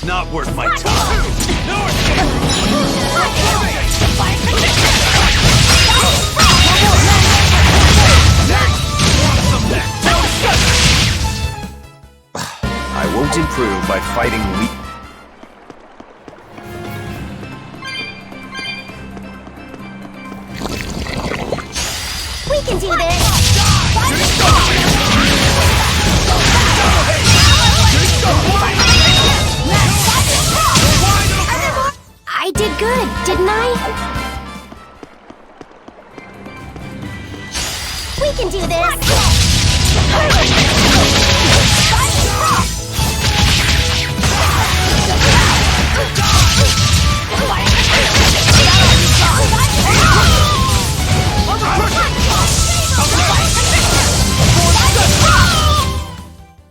Not worth my time. I won't improve by fighting weak. We can do this! I did good, didn't I? We can do this!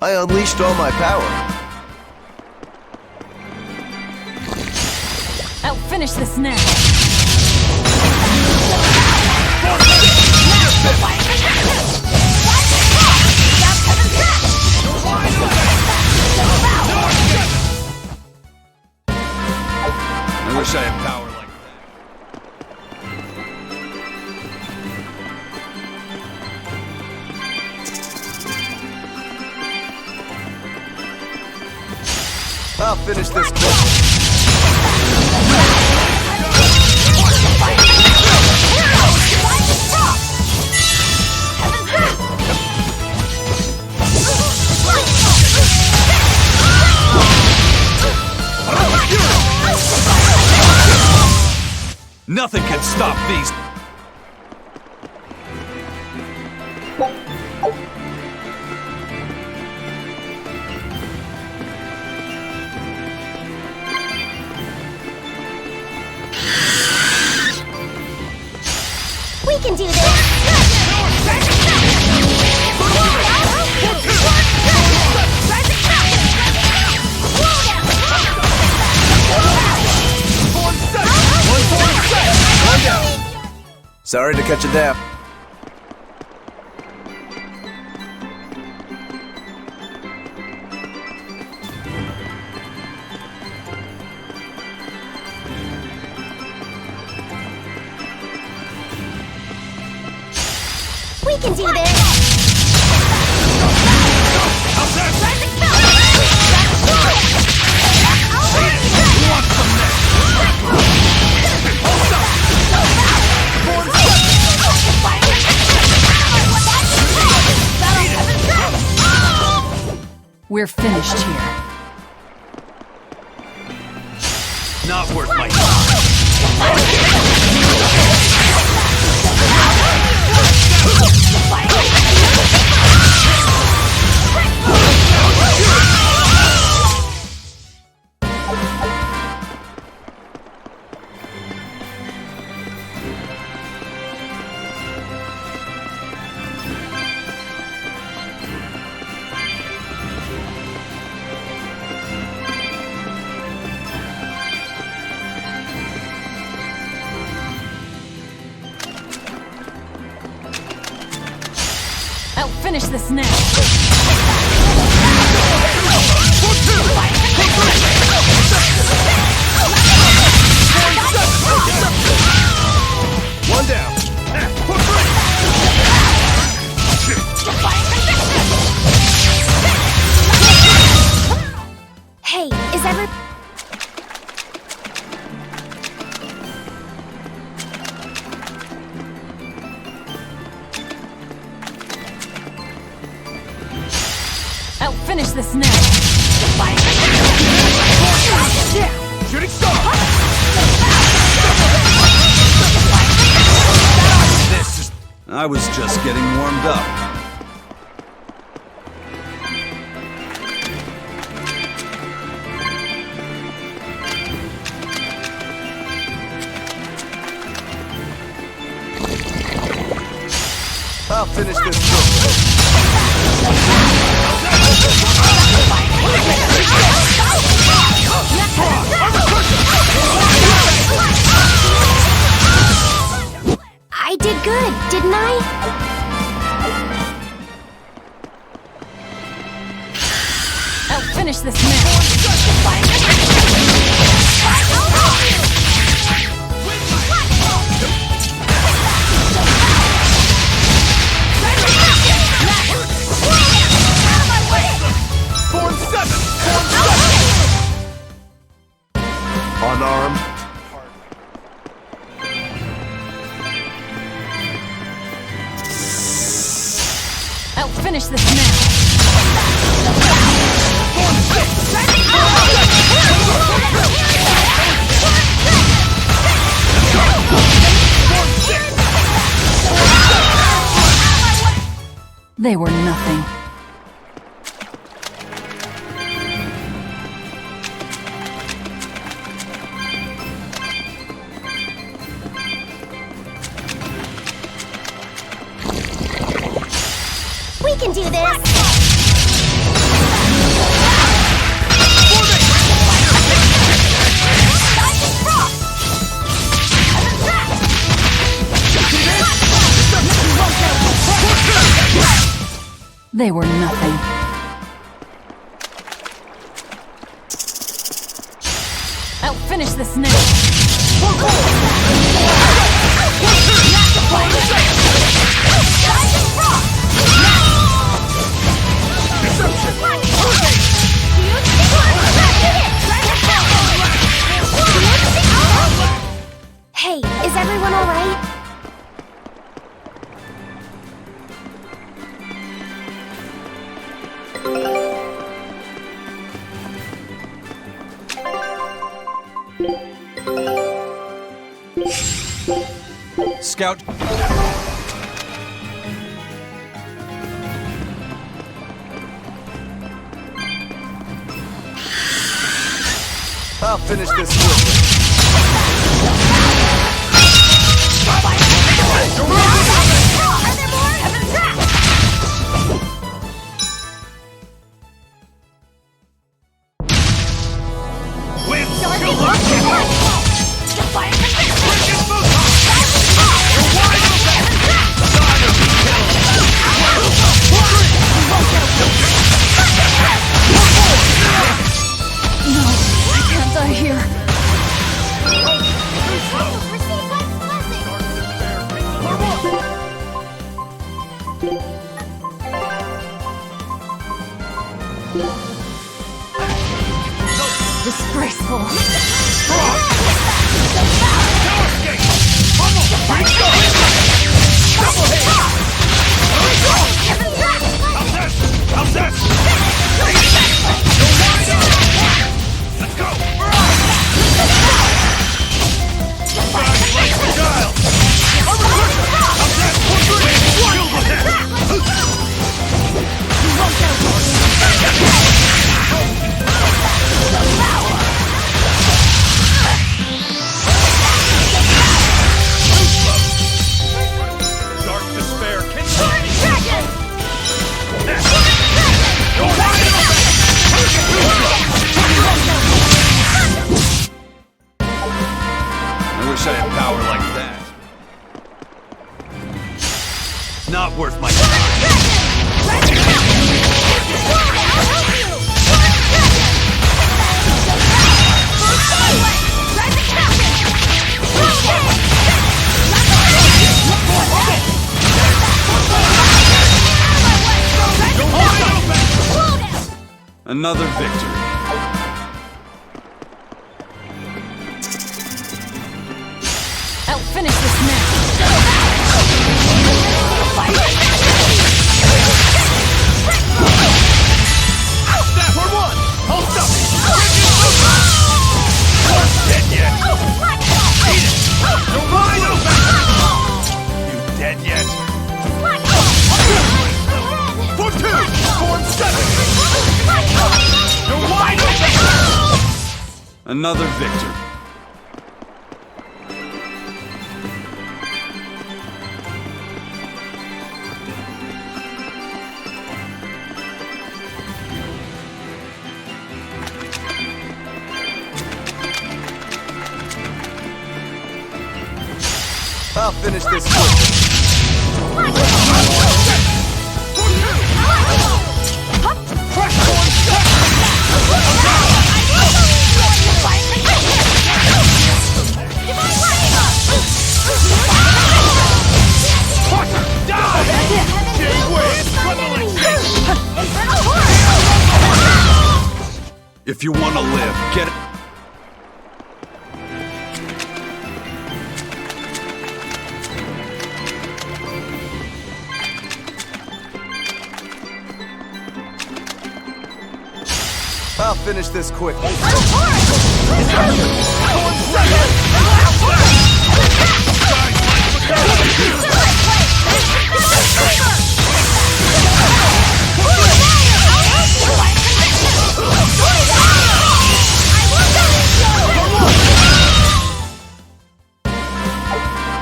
I unleashed all my power. I'll finish this now. I wish I had power like that. I'll finish this book. Nothing can stop these. We can do this! Sorry to cut you down. We can do this! We're finished here. Not worth my time. I'll finish this now. One down. Hey, is ever... I'll finish this now. Shooting star. This is... I was just getting warmed up. I'll finish this book. I did good, didn't I? I'll finish this now. unarmed. I'll finish this now. They were nothing. We can do this! They were nothing. I'll finish this now. Hey, is everyone alright? Scout. I'll finish this quickly. Disgraceful. Not worth my time. Another victory. I'll finish this now. Snap for one! Hold up! Dead yet? Eat it! You're wide open! You dead yet? For two! Form seven! You're wide open! Another victory. I'll finish this quickly. If you want to live, get it. I'll finish this quickly.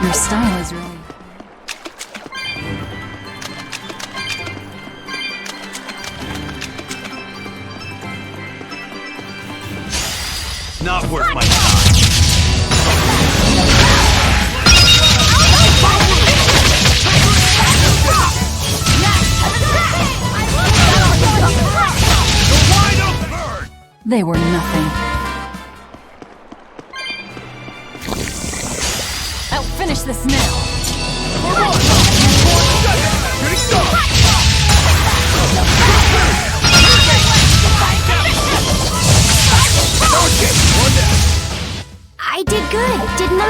Your style is really... Not worth my time. Wide open bird! They were nothing. I'll finish this now. I did good, didn't I?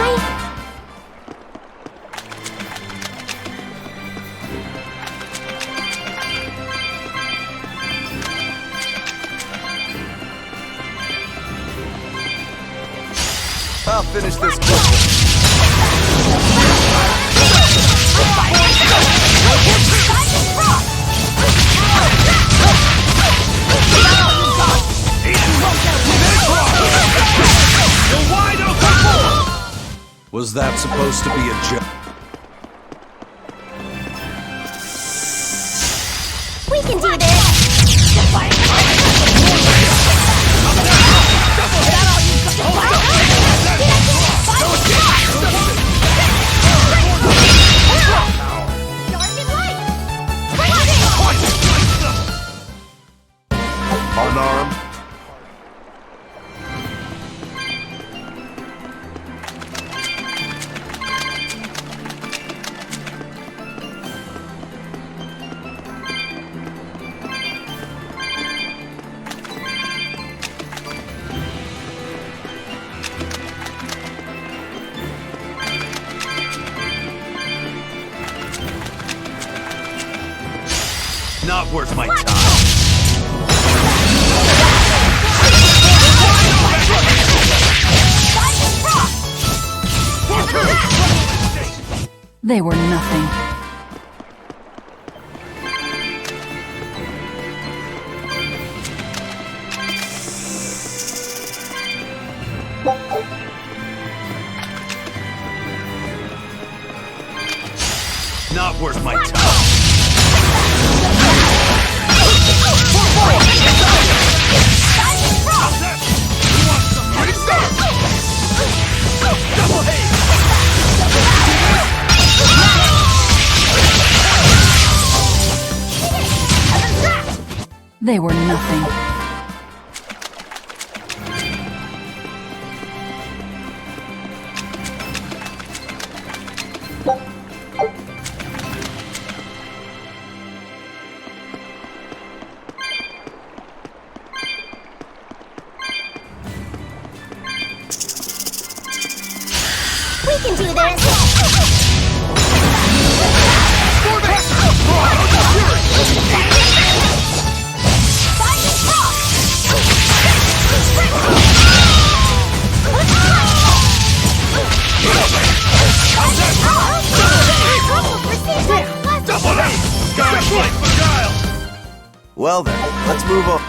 I'll finish this quickly. Wide open! Was that supposed to be a joke? We can do this! Unarmed? Not worth my time. They were nothing. Not worth my time. They were nothing. We can do this! Well then, let's move on.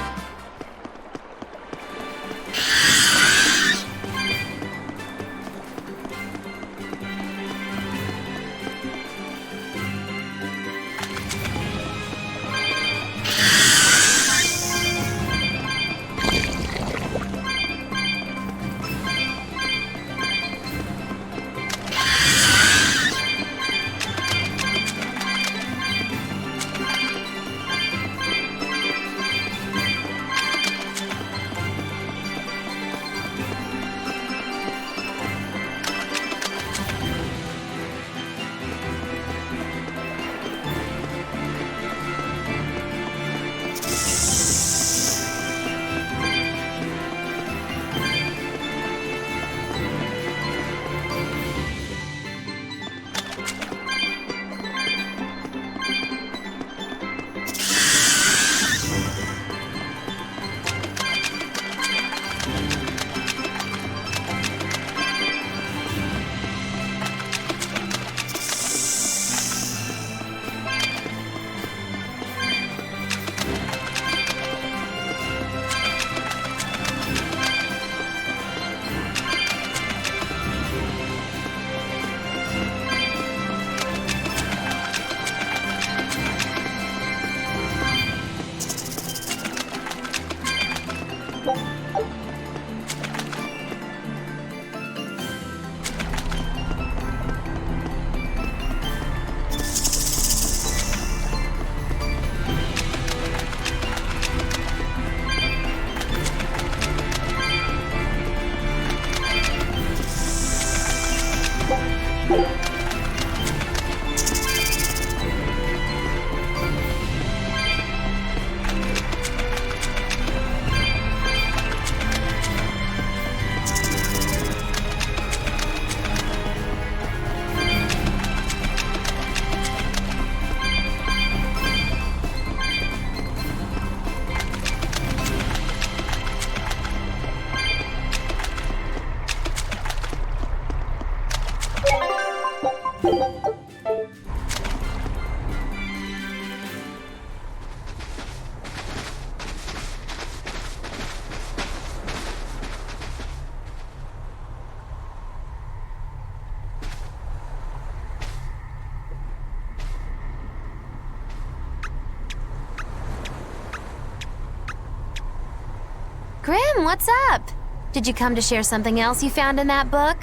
Grim, what's up? Did you come to share something else you found in that book?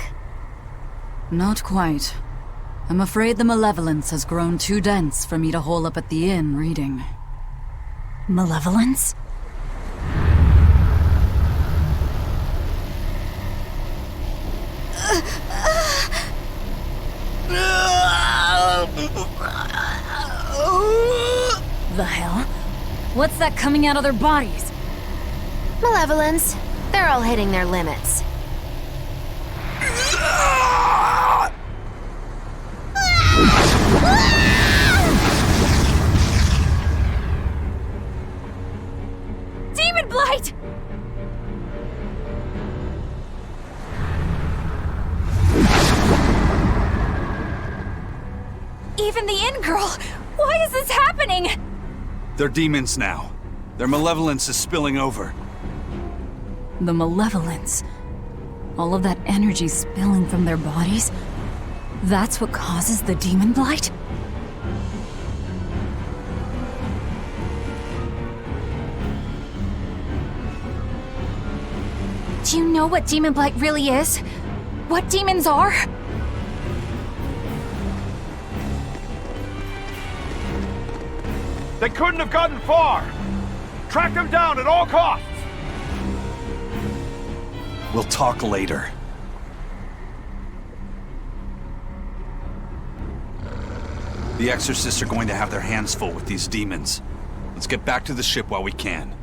Not quite. I'm afraid the malevolence has grown too dense for me to hole up at the inn reading. Malevolence? The hell? What's that coming out of their bodies? Malevolence. They're all hitting their limits. Demon Blight! Even the inn girl! Why is this happening? They're demons now. Their malevolence is spilling over. The malevolence. All of that energy spilling from their bodies? That's what causes the demon blight? Do you know what demon blight really is? What demons are? They couldn't have gotten far. Track them down at all costs. We'll talk later. The exorcists are going to have their hands full with these demons. Let's get back to the ship while we can.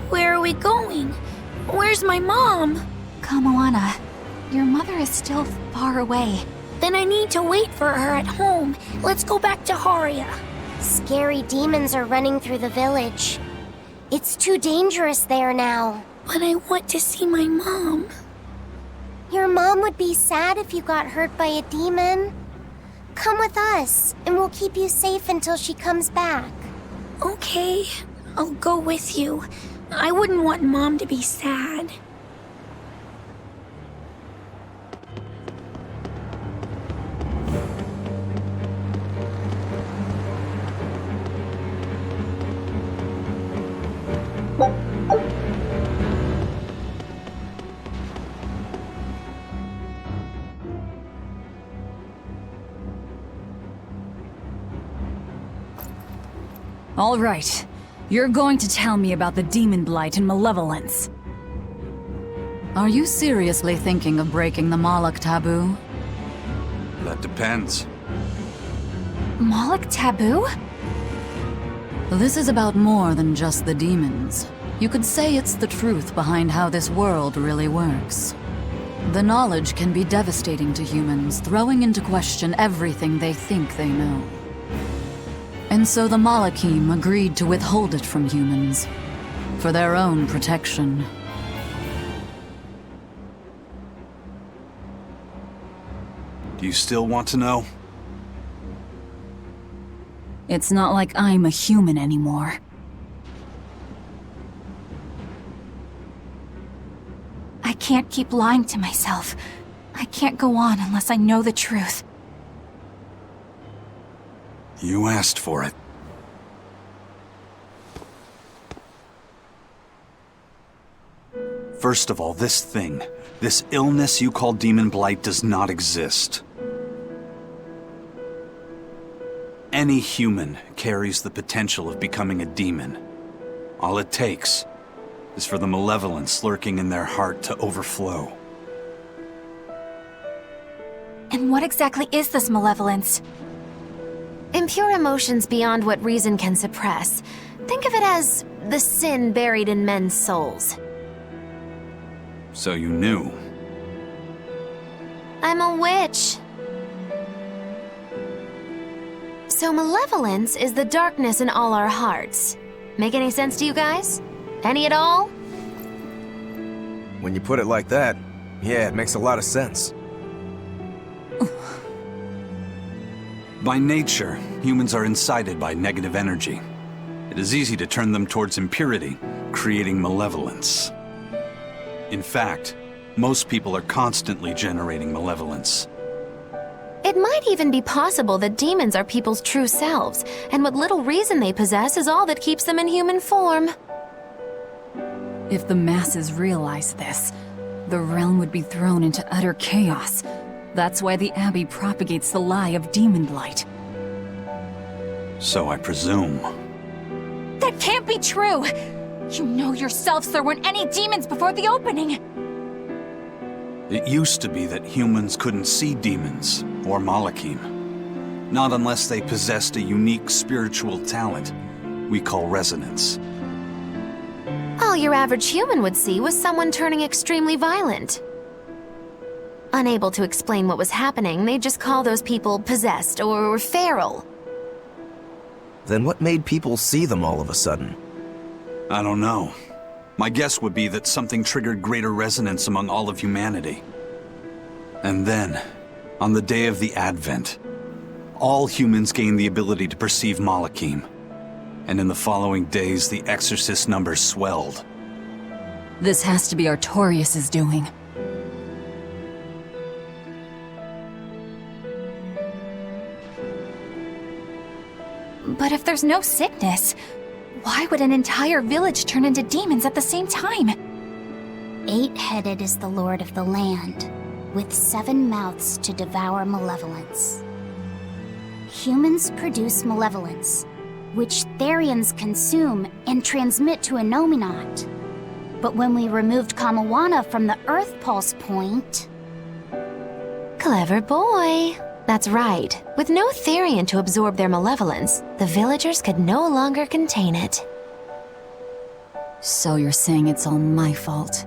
Where are we going? Where's my mom? Kamoana, your mother is still far away. Then I need to wait for her at home. Let's go back to Haria. Scary demons are running through the village. It's too dangerous there now. But I want to see my mom. Your mom would be sad if you got hurt by a demon. Come with us, and we'll keep you safe until she comes back. Okay, I'll go with you. I wouldn't want Mom to be sad. All right. You're going to tell me about the demon blight and malevolence. Are you seriously thinking of breaking the Moloch taboo? That depends. Moloch taboo? This is about more than just the demons. You could say it's the truth behind how this world really works. The knowledge can be devastating to humans, throwing into question everything they think they know. And so the Malachim agreed to withhold it from humans, for their own protection. Do you still want to know? It's not like I'm a human anymore. I can't keep lying to myself. I can't go on unless I know the truth. You asked for it. First of all, this illness you call demon blight does not exist. Any human carries the potential of becoming a demon. All it takes is for the malevolence lurking in their heart to overflow. And what exactly is this malevolence? Impure emotions beyond what reason can suppress. Think of it as the sin buried in men's souls. So you knew. I'm a witch. So malevolence is the darkness in all our hearts. Make any sense to you guys? Any at all? When you put it like that, yeah, it makes a lot of sense. By nature, humans are incited by negative energy. It is easy to turn them towards impurity, creating malevolence. In fact, most people are constantly generating malevolence. It might even be possible that demons are people's true selves, and what little reason they possess is all that keeps them in human form. If the masses realize this, the realm would be thrown into utter chaos. That's why the Abbey propagates the lie of demon blight. So I presume. That can't be true! You know yourselves there weren't any demons before the opening! It used to be that humans couldn't see demons, or Malachim. Not unless they possessed a unique spiritual talent we call resonance. All your average human would see was someone turning extremely violent. Unable to explain what was happening, they'd just call those people possessed or feral. Then what made people see them all of a sudden? I don't know. My guess would be that something triggered greater resonance among all of humanity. And then, on the day of the Advent, all humans gained the ability to perceive Malachim. And in the following days, the exorcist numbers swelled. This has to be Artorius' doing. But if there's no sickness, why would an entire village turn into demons at the same time? 8-headed is the lord of the land, with 7 mouths to devour malevolence. Humans produce malevolence, which Therians consume and transmit to a Nominat. But when we removed Kamawana from the Earth Pulse point... Clever boy. That's right. With no Therian to absorb their malevolence, the villagers could no longer contain it. So you're saying it's all my fault?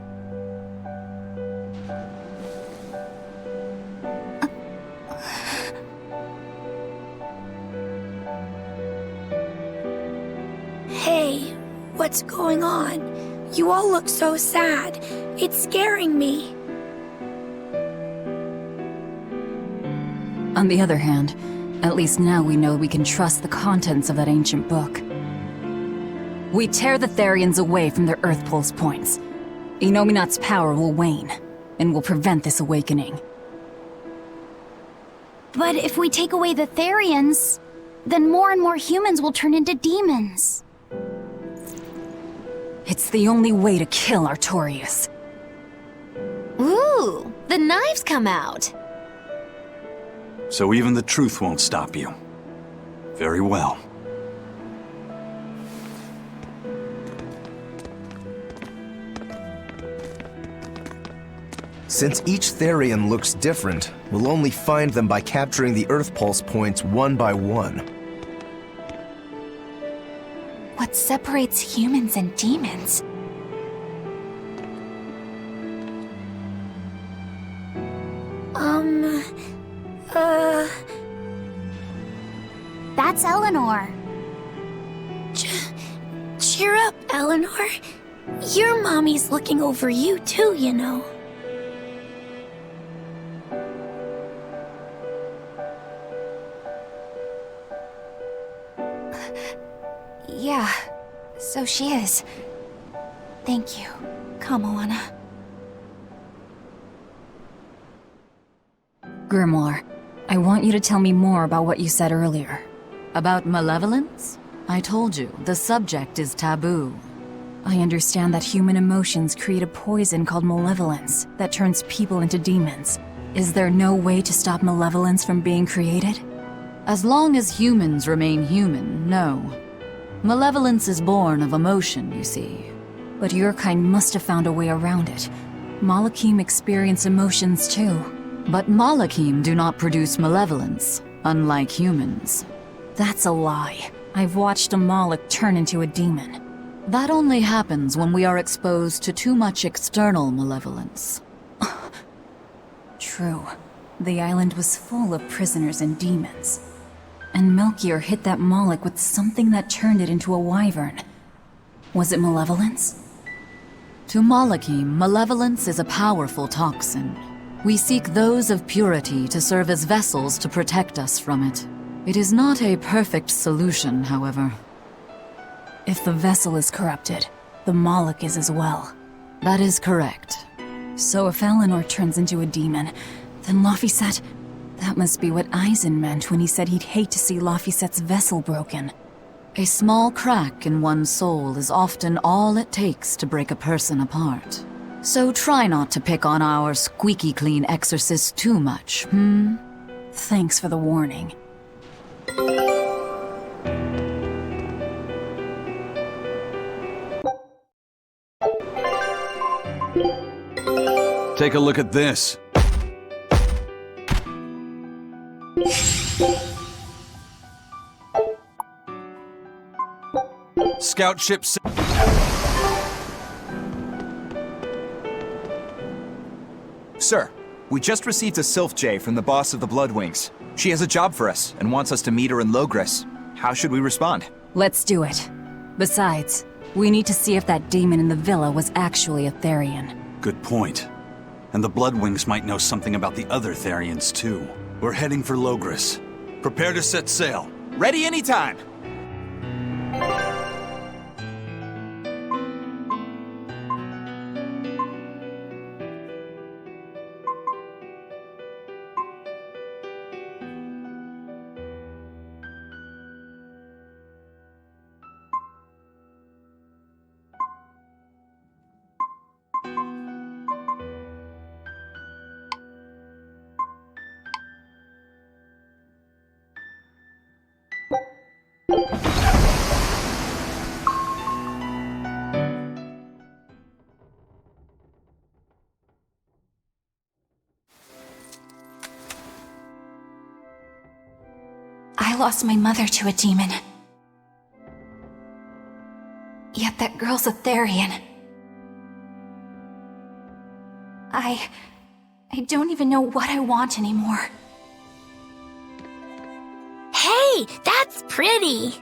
Hey, what's going on? You all look so sad. It's scaring me. On the other hand, at least now we know we can trust the contents of that ancient book. We tear the Therians away from their Earth Pulse points. Inominat's power will wane, and will prevent this awakening. But if we take away the Therians, then more and more humans will turn into demons. It's the only way to kill Artorius. Ooh, the knives come out. So even the truth won't stop you. Very well. Since each Therian looks different, we'll only find them by capturing the Earth Pulse points one by one. What separates humans and demons? That's Eleanor. Cheer up, Eleanor. Your mommy's looking over you too, you know. Yeah, so she is. Thank you. Come, Alana. Grimoire, I want you to tell me more about what you said earlier. About malevolence? I told you, the subject is taboo. I understand that human emotions create a poison called malevolence that turns people into demons. Is there no way to stop malevolence from being created? As long as humans remain human, no. Malevolence is born of emotion, you see. But your kind must have found a way around it. Malachim experience emotions too. But Malachim do not produce malevolence, unlike humans. That's a lie. I've watched a Malach turn into a demon. That only happens when we are exposed to too much external malevolence. True. The island was full of prisoners and demons. And Melchior hit that Malach with something that turned it into a wyvern. Was it malevolence? To Malachim, malevolence is a powerful toxin. We seek those of purity to serve as vessels to protect us from it. It is not a perfect solution, however. If the vessel is corrupted, the Malach is as well. That is correct. So if Eleanor turns into a demon, then Laphicet... That must be what Eisen meant when he said he'd hate to see Laphicet's vessel broken. A small crack in one's soul is often all it takes to break a person apart. So try not to pick on our squeaky clean exorcist too much, Thanks for the warning. Take a look at this. Scout ship. Sir, we just received a Sylph J from the boss of the Bloodwings. She has a job for us and wants us to meet her in Logres. How should we respond? Let's do it. Besides, we need to see if that demon in the villa was actually a Therian. Good point. And the Bloodwings might know something about the other Therians too. We're heading for Logres. Prepare to set sail. Ready anytime! I lost my mother to a demon. Yet that girl's a Therian. I don't even know what I want anymore. Hey, that's pretty!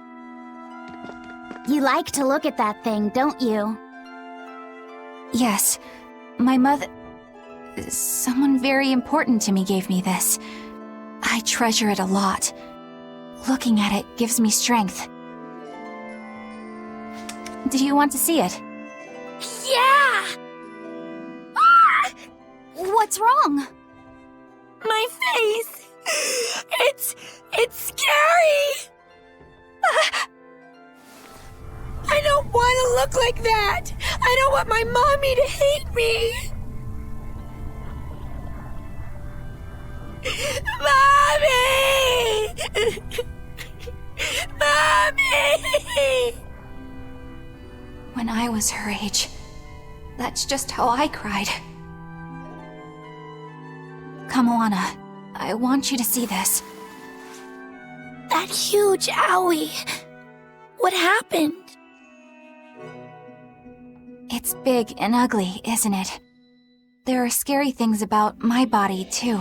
You like to look at that thing, don't you? Yes. My mother... Someone very important to me gave me this. I treasure it a lot. Looking at it gives me strength. Do you want to see it? Yeah! Ah! What's wrong? My face! It's scary! I don't want to look like that! I don't want my mommy to hate me! Mommy! Mommy! When I was her age, that's just how I cried. Kamoana, I want you to see this. That huge owie. What happened? It's big and ugly, isn't it? There are scary things about my body, too.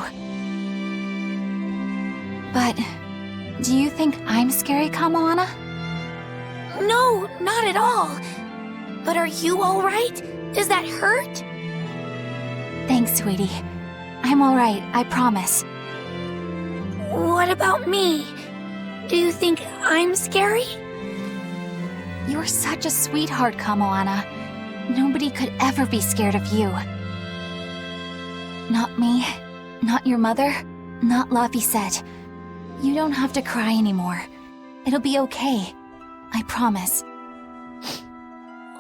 But do you think I'm scary, Kamoana? No, not at all. But are you alright? Does that hurt? Thanks, sweetie. I'm alright, I promise. What about me? Do you think I'm scary? You're such a sweetheart, Kamoana. Nobody could ever be scared of you. Not me, not your mother, not Laphicet. You don't have to cry anymore. It'll be okay. I promise.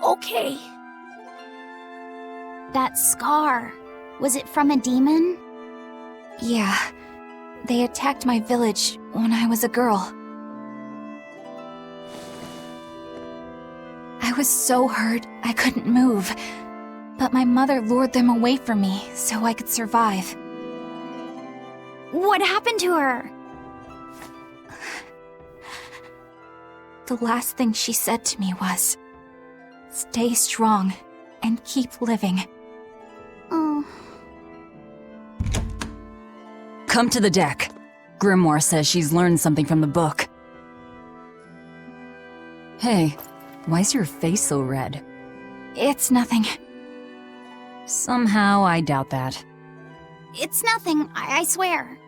Okay. That scar, was it from a demon? Yeah. They attacked my village when I was a girl. I was so hurt I couldn't move. But my mother lured them away from me so I could survive. What happened to her? The last thing she said to me was, "Stay strong and keep living." Oh. Come to the deck. Grimoire says she's learned something from the book. Hey, why's your face so red? It's nothing. Somehow, I doubt that. It's nothing, I swear.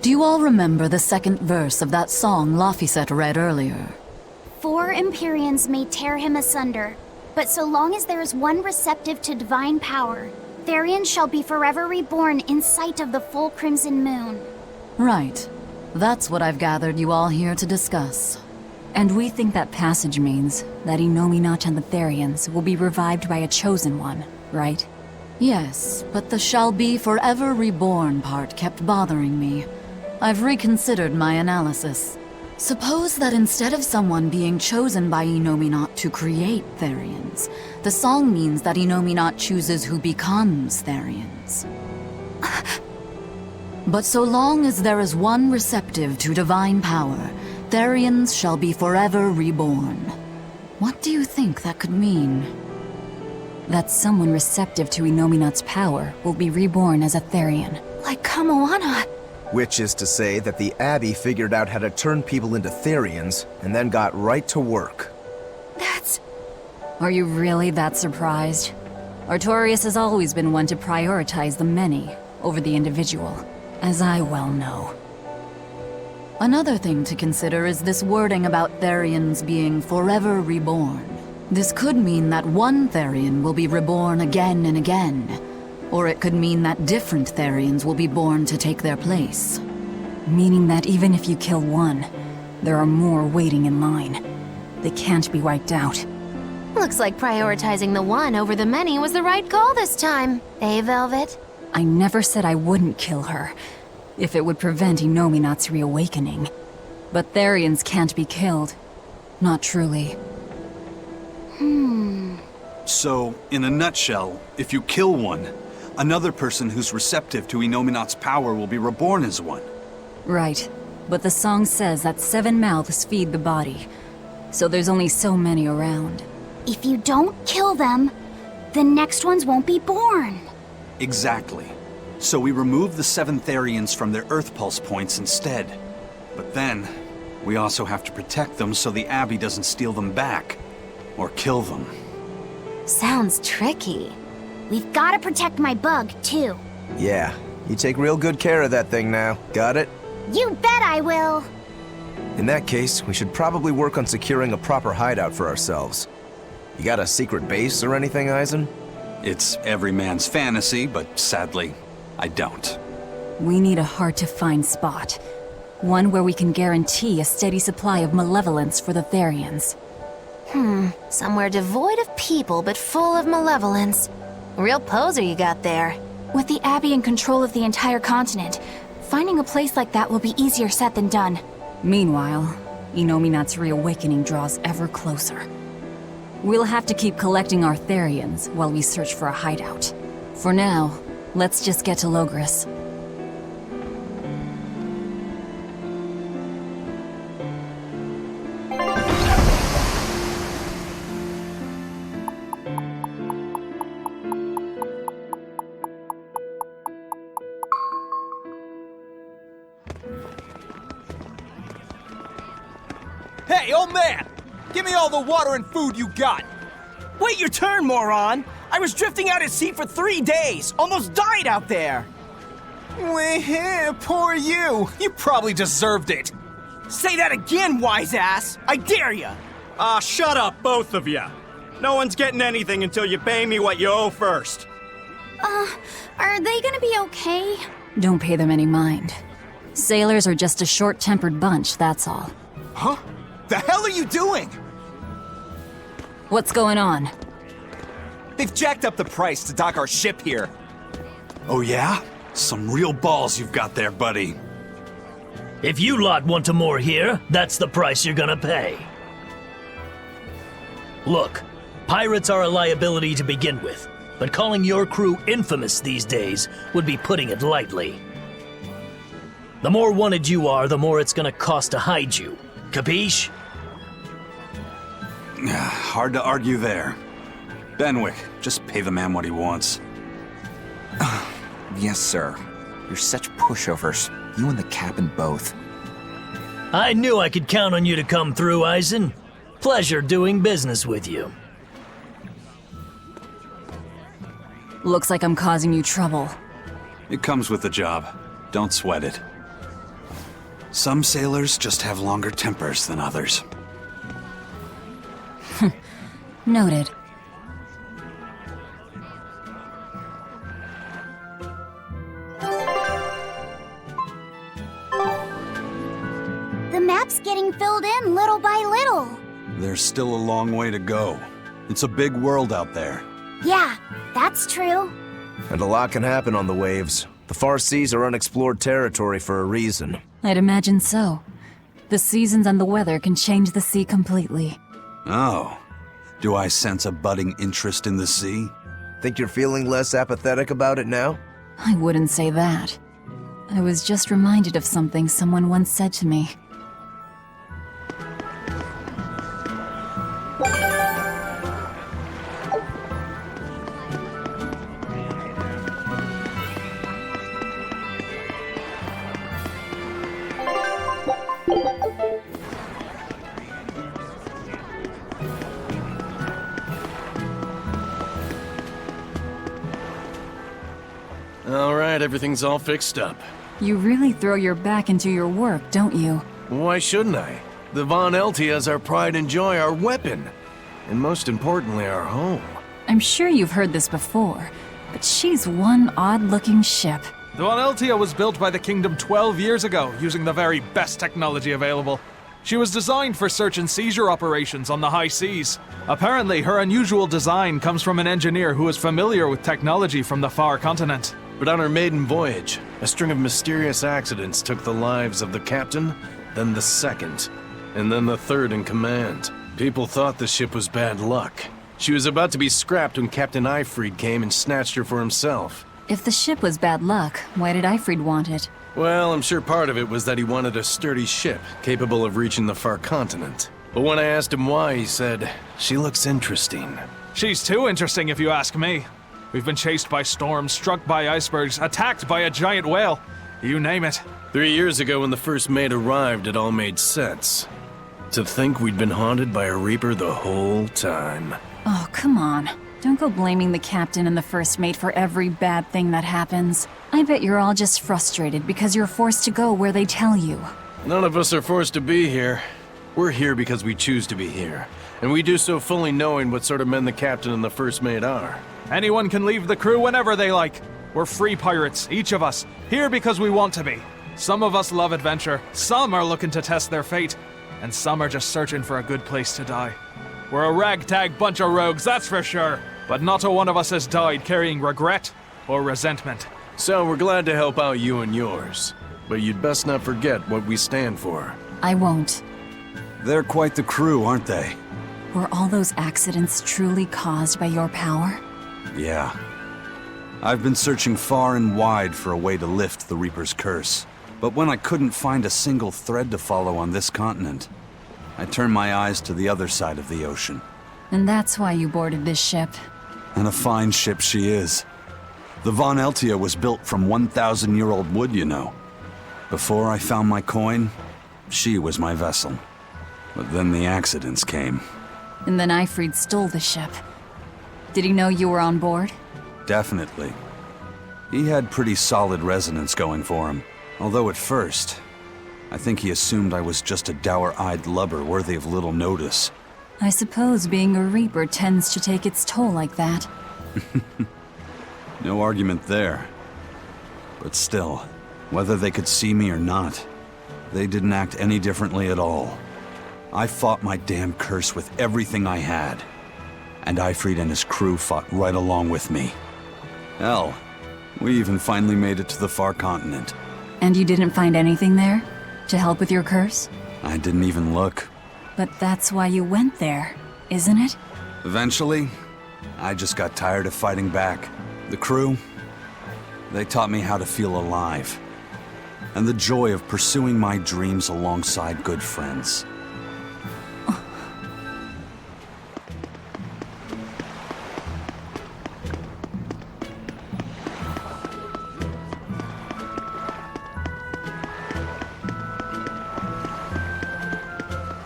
Do you all remember the second verse of that song Laphicet read earlier? 4 Empyreans may tear him asunder, but so long as there is one receptive to divine power, Therian shall be forever reborn in sight of the full crimson moon. Right. That's what I've gathered you all here to discuss. And we think that passage means that Innominat and the Therians will be revived by a chosen one, right? Yes, but the shall be forever reborn part kept bothering me. I've reconsidered my analysis. Suppose that instead of someone being chosen by Innominat to create Therians, the song means that Innominat chooses who becomes Therians. But so long as there is one receptive to divine power, Therians shall be forever reborn. What do you think that could mean? That someone receptive to Innominat's power will be reborn as a Therian. Like Kamoana. Which is to say that the Abbey figured out how to turn people into Therians, and then got right to work. That's... Are you really that surprised? Artorias has always been one to prioritize the many over the individual, as I well know. Another thing to consider is this wording about Therians being forever reborn. This could mean that one Therian will be reborn again and again, or it could mean that different Therians will be born to take their place. Meaning that even if you kill one, there are more waiting in line. They can't be wiped out. Looks like prioritizing the one over the many was the right call this time. Eh, Velvet? I never said I wouldn't kill her, if it would prevent Innominat's reawakening. But Therians can't be killed. Not truly. So, in a nutshell, if you kill one, another person who's receptive to Innominat's power will be reborn as one. Right. But the song says that 7 mouths feed the body, so there's only so many around. If you don't kill them, the next ones won't be born. Exactly. So we remove the 7 Therians from their Earth Pulse points instead. But then, we also have to protect them so the Abbey doesn't steal them back. Or kill them. Sounds tricky. We've got to protect my bug, too. Yeah, you take real good care of that thing now. Got it? You bet I will. In that case, we should probably work on securing a proper hideout for ourselves. You got a secret base or anything, Eisen? It's every man's fantasy, but sadly, I don't. We need a hard-to-find spot. One where we can guarantee a steady supply of malevolence for the Therians. Somewhere devoid of people but full of malevolence. Real poser you got there. With the Abbey in control of the entire continent, finding a place like that will be easier said than done. Meanwhile, Inominat's reawakening draws ever closer. We'll have to keep collecting our Therians while we search for a hideout. For now, let's just get to Logris. Hey, old man! Give me all the water and food you got! Wait your turn, moron! I was drifting out at sea for 3 days! Almost died out there! Poor you! You probably deserved it! Say that again, wise ass! I dare ya! Shut up, both of you. No one's getting anything until you pay me what you owe first. Are they gonna be okay? Don't pay them any mind. Sailors are just a short-tempered bunch, that's all. Huh? The hell are you doing? What's going on? They've jacked up the price to dock our ship here. Oh yeah? Some real balls you've got there, buddy. If you lot want to moor here, that's the price you're gonna pay. Look, pirates are a liability to begin with, but calling your crew infamous these days would be putting it lightly. The more wanted you are, the more it's gonna cost to hide you. Capiche? Hard to argue there. Benwick, just pay the man what he wants. Yes, sir. You're such pushovers. You and the captain both. I knew I could count on you to come through, Eisen. Pleasure doing business with you. Looks like I'm causing you trouble. It comes with the job. Don't sweat it. Some sailors just have longer tempers than others. Noted. The map's getting filled in little by little. There's still a long way to go. It's a big world out there. Yeah, that's true. And a lot can happen on the waves. The far seas are unexplored territory for a reason. I'd imagine so. The seasons and the weather can change the sea completely. Oh. Do I sense a budding interest in the sea? Think you're feeling less apathetic about it now? I wouldn't say that. I was just reminded of something someone once said to me. All right, everything's all fixed up. You really throw your back into your work, don't you? Why shouldn't I? The Von Eltia's our pride and joy, our weapon. And most importantly, our home. I'm sure you've heard this before, but she's one odd-looking ship. The Von Eltia was built by the Kingdom 12 years ago, using the very best technology available. She was designed for search and seizure operations on the high seas. Apparently, her unusual design comes from an engineer who is familiar with technology from the far continent. But on her maiden voyage, a string of mysterious accidents took the lives of the captain, then the second, and then the third in command. People thought the ship was bad luck. She was about to be scrapped when Captain Eyfried came and snatched her for himself. If the ship was bad luck, why did Eyfried want it? Well, I'm sure part of it was that he wanted a sturdy ship, capable of reaching the far continent. But when I asked him why, he said, "She looks interesting." She's too interesting if you ask me. We've been chased by storms, struck by icebergs, attacked by a giant whale. You name it. 3 years ago when the first mate arrived, it all made sense. To think we'd been haunted by a Reaper the whole time. Oh, come on. Don't go blaming the captain and the first mate for every bad thing that happens. I bet you're all just frustrated because you're forced to go where they tell you. None of us are forced to be here. We're here because we choose to be here. And we do so fully knowing what sort of men the captain and the first mate are. Anyone can leave the crew whenever they like. We're free pirates, each of us, here because we want to be. Some of us love adventure, some are looking to test their fate, and some are just searching for a good place to die. We're a ragtag bunch of rogues, that's for sure, but not a one of us has died carrying regret or resentment. So we're glad to help out you and yours. But you'd best not forget what we stand for. I won't. They're quite the crew, aren't they? Were all those accidents truly caused by your power? Yeah. I've been searching far and wide for a way to lift the Reaper's curse. But when I couldn't find a single thread to follow on this continent, I turned my eyes to the other side of the ocean. And that's why you boarded this ship. And a fine ship she is. The Von Eltia was built from 1,000-year-old wood, you know. Before I found my coin, she was my vessel. But then the accidents came. And then Ifrid stole the ship. Did he know you were on board? Definitely. He had pretty solid resonance going for him. Although at first, I think he assumed I was just a dour-eyed lubber worthy of little notice. I suppose being a Reaper tends to take its toll like that. No argument there. But still, whether they could see me or not, they didn't act any differently at all. I fought my damn curse with everything I had. And Ifrid and his crew fought right along with me. Hell, we even finally made it to the far continent. And you didn't find anything there? To help with your curse? I didn't even look. But that's why you went there, isn't it? Eventually, I just got tired of fighting back. The crew, they taught me how to feel alive. And the joy of pursuing my dreams alongside good friends.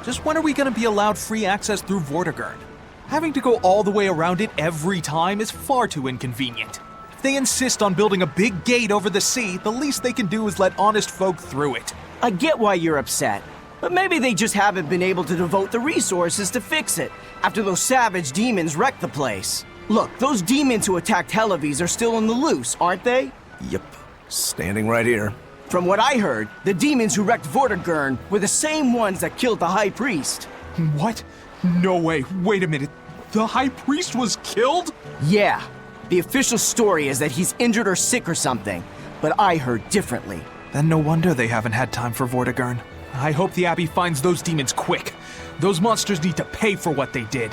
Just when are we gonna be allowed free access through Vortigern? Having to go all the way around it every time is far too inconvenient. If they insist on building a big gate over the sea, the least they can do is let honest folk through it. I get why you're upset, but maybe they just haven't been able to devote the resources to fix it after those savage demons wrecked the place. Look, those demons who attacked Helavis are still on the loose, aren't they? Yep. Standing right here. From what I heard, the demons who wrecked Vortigern were the same ones that killed the High Priest. What? No way. Wait a minute. The High Priest was killed? Yeah. The official story is that he's injured or sick or something, but I heard differently. Then no wonder they haven't had time for Vortigern. I hope the Abbey finds those demons quick. Those monsters need to pay for what they did.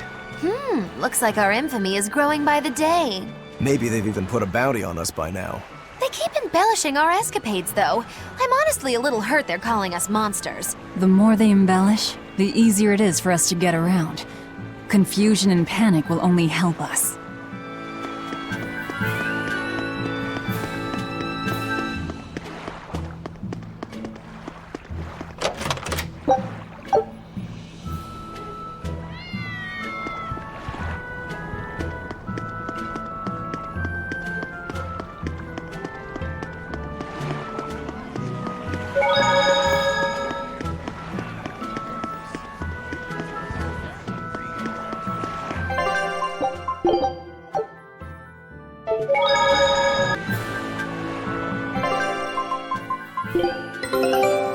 Looks like our infamy is growing by the day. Maybe they've even put a bounty on us by now. They keep embellishing our escapades, though. I'm honestly a little hurt they're calling us monsters. The more they embellish, the easier it is for us to get around. Confusion and panic will only help us.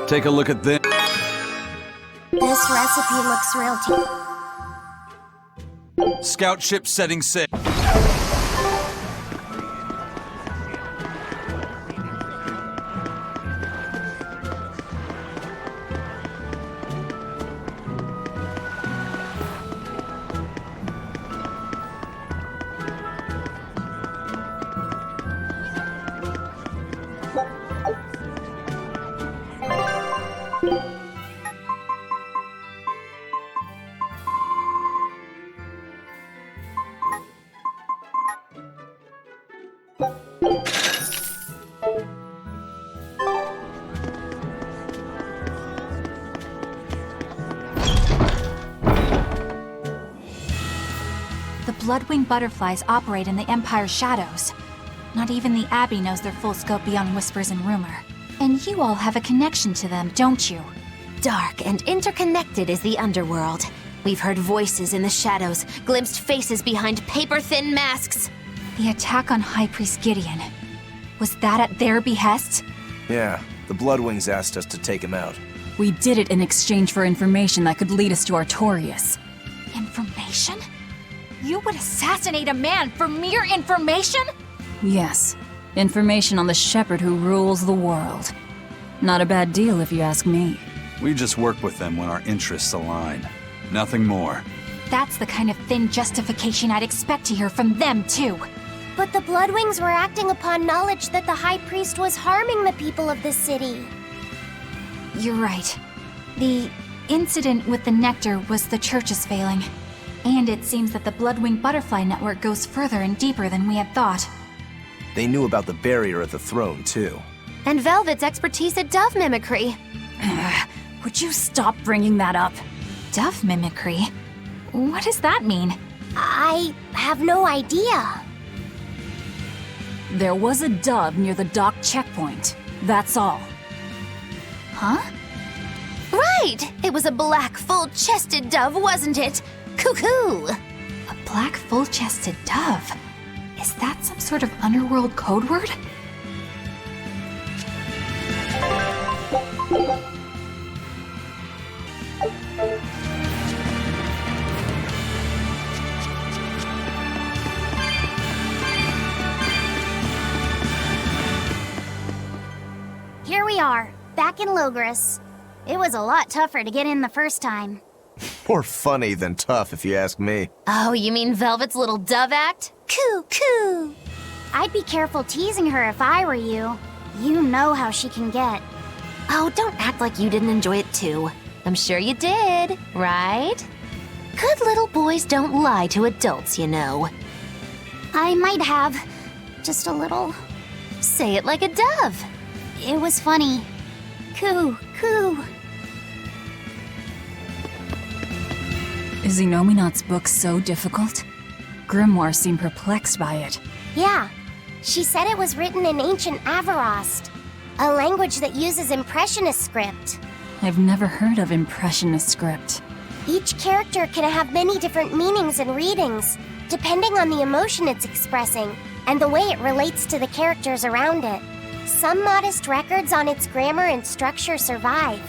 Take a look at this. This recipe looks real Scout ship setting sail. The Bloodwing butterflies operate in the Empire's shadows. Not even the Abbey knows their full scope beyond whispers and rumor. And you all have a connection to them, don't you? Dark and interconnected is the underworld. We've heard voices in the shadows, glimpsed faces behind paper-thin masks. The attack on High Priest Gideon. Was that at their behest? Yeah, the Bloodwings asked us to take him out. We did it in exchange for information that could lead us to Artorias. Information? You would assassinate a man for mere information? Yes, information on the shepherd who rules the world. Not a bad deal if you ask me. We just work with them when our interests align. Nothing more. That's the kind of thin justification I'd expect to hear from them, too. But the Bloodwings were acting upon knowledge that the High Priest was harming the people of the city. You're right. The incident with the nectar was the church's failing. And it seems that the Bloodwing Butterfly Network goes further and deeper than we had thought. They knew about the barrier at the throne, too. And Velvet's expertise at dove mimicry. Would you stop bringing that up? Dove mimicry? What does that mean? I have no idea. There was a dove near the dock checkpoint. That's all. Huh? Right! It was a black, full-chested dove, wasn't it? Cuckoo! A black, full-chested dove? Is that some sort of underworld code word? Here we are, back in Logris. It was a lot tougher to get in the first time. More funny than tough, if you ask me. Oh, you mean Velvet's little dove act? Coo, coo! I'd be careful teasing her if I were you. You know how she can get. Oh, don't act like you didn't enjoy it too. I'm sure you did, right? Good little boys don't lie to adults, you know. I might have. Just a little. Say it like a dove. It was funny. Coo, coo. Is Inominat's book so difficult? Grimoire seemed perplexed by it. Yeah, she said it was written in ancient Avarost, a language that uses Impressionist script. I've never heard of Impressionist script. Each character can have many different meanings and readings, depending on the emotion it's expressing and the way it relates to the characters around it. Some modest records on its grammar and structure survive,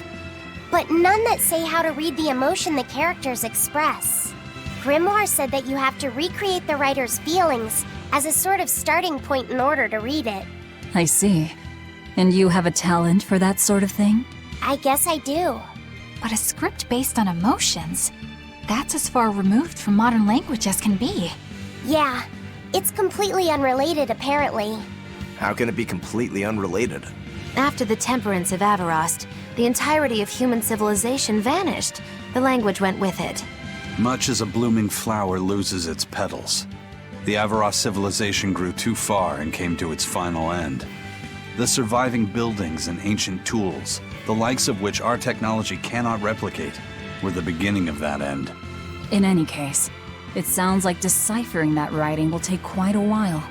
but none that say how to read the emotion the characters express. Grimoire said that you have to recreate the writer's feelings as a sort of starting point in order to read it. I see. And you have a talent for that sort of thing? I guess I do. But a script based on emotions? That's as far removed from modern language as can be. Yeah, it's completely unrelated apparently. How can it be completely unrelated? After the temperance of Avarost, the entirety of human civilization vanished. The language went with it. Much as a blooming flower loses its petals, the Avarost civilization grew too far and came to its final end. The surviving buildings and ancient tools, the likes of which our technology cannot replicate, were the beginning of that end. In any case, it sounds like deciphering that writing will take quite a while.